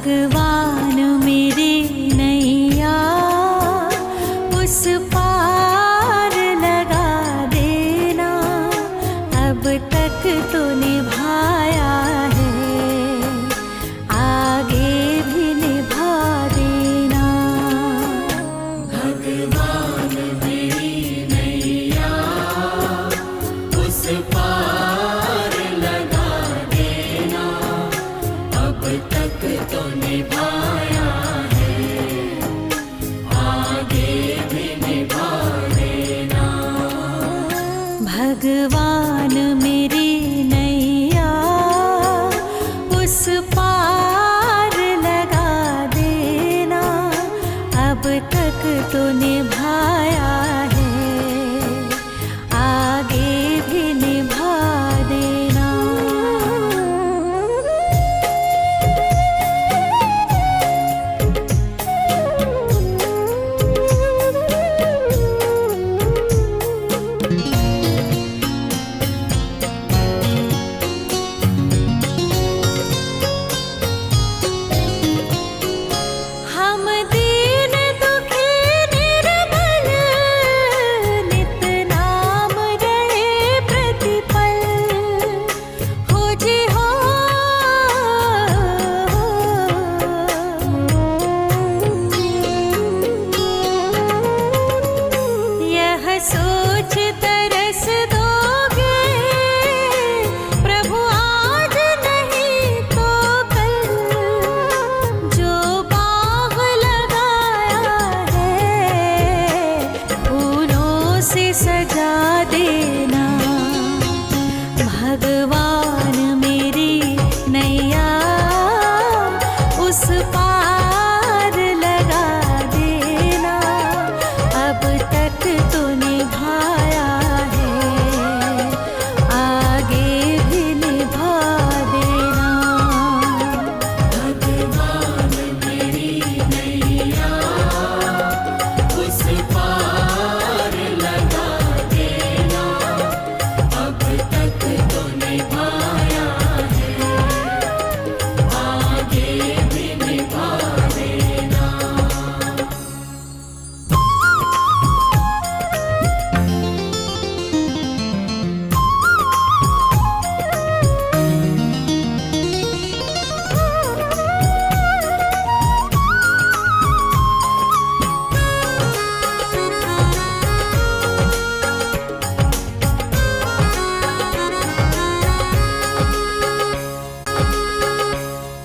भगवान मेरी नैया उस पार लगा देना। अब तक तो निभाया है, आगे भी निभा देना। भगवान मेरी नैया उस पार लगा देना। अब तक तो निभाया है, आगे भी निभा देना। भगवान मेरी नैया उस पार लगा देना। अब तक तो निभाया है, आगे भी निभा देना। हम दीन दुखी निर्बल नित नाम रहे प्रतिपल। हो जी हो यह सोच तरस दोगे प्रभु आज नहीं तो कल। जो बाग लगाया है फूलों से सजा देना। भगवान मेरी नैया उस पार लगा देना। अब तक तो निभाया है, आगे भी निभा देना। भगवान मेरी नैया उस पार लगा देना। अब तक तो निभाया है, आगे भी निभा देना।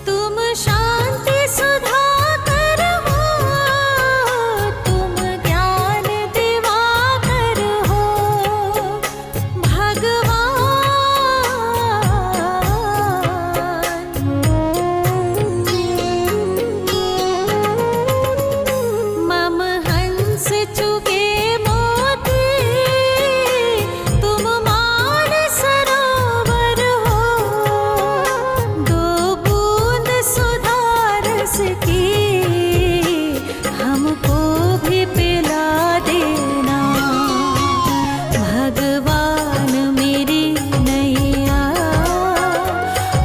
तुम शांति सुधाकर हो, तुम ज्ञान दिवाकर हो। भगवान मम हंस चुगे मोती, तुम मान सरोवर हो। दो बूंद सुधा रस की हमको भी पिला देना। भगवान मेरी नैया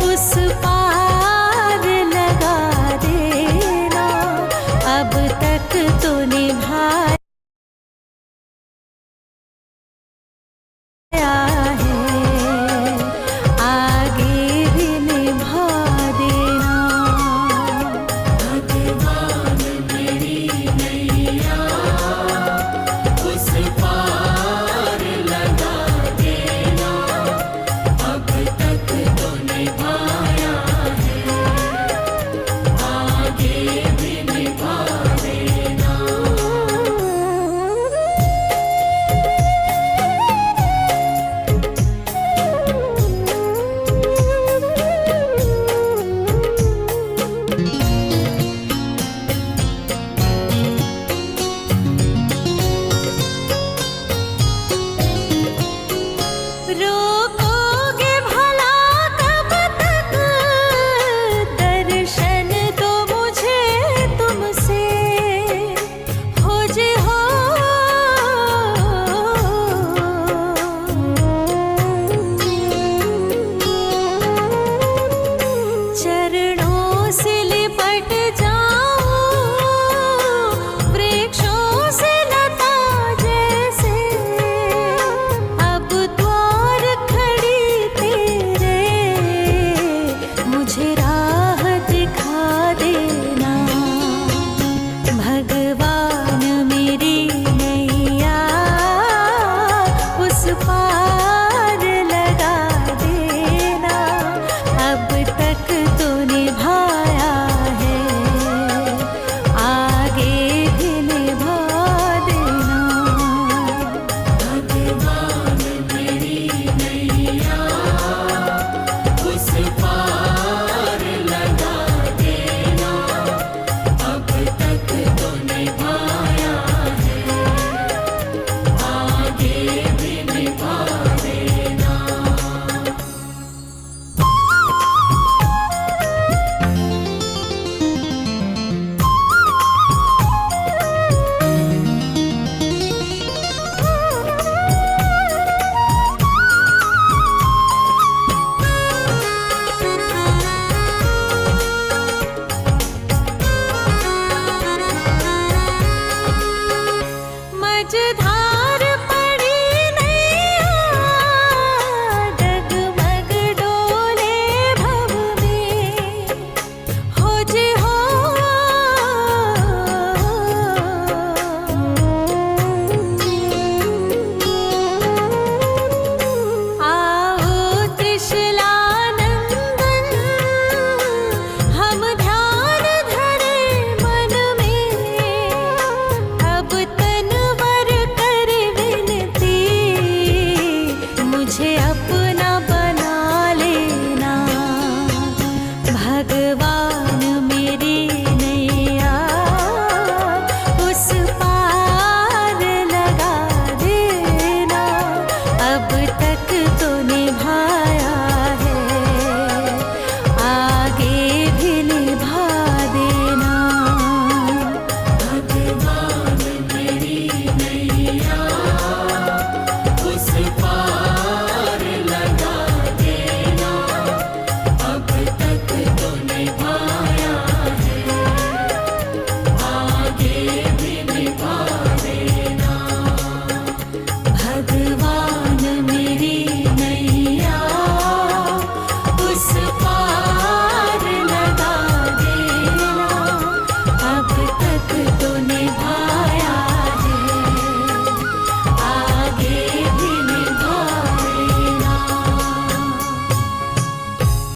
उस पार लगा देना। अब तक तो निभा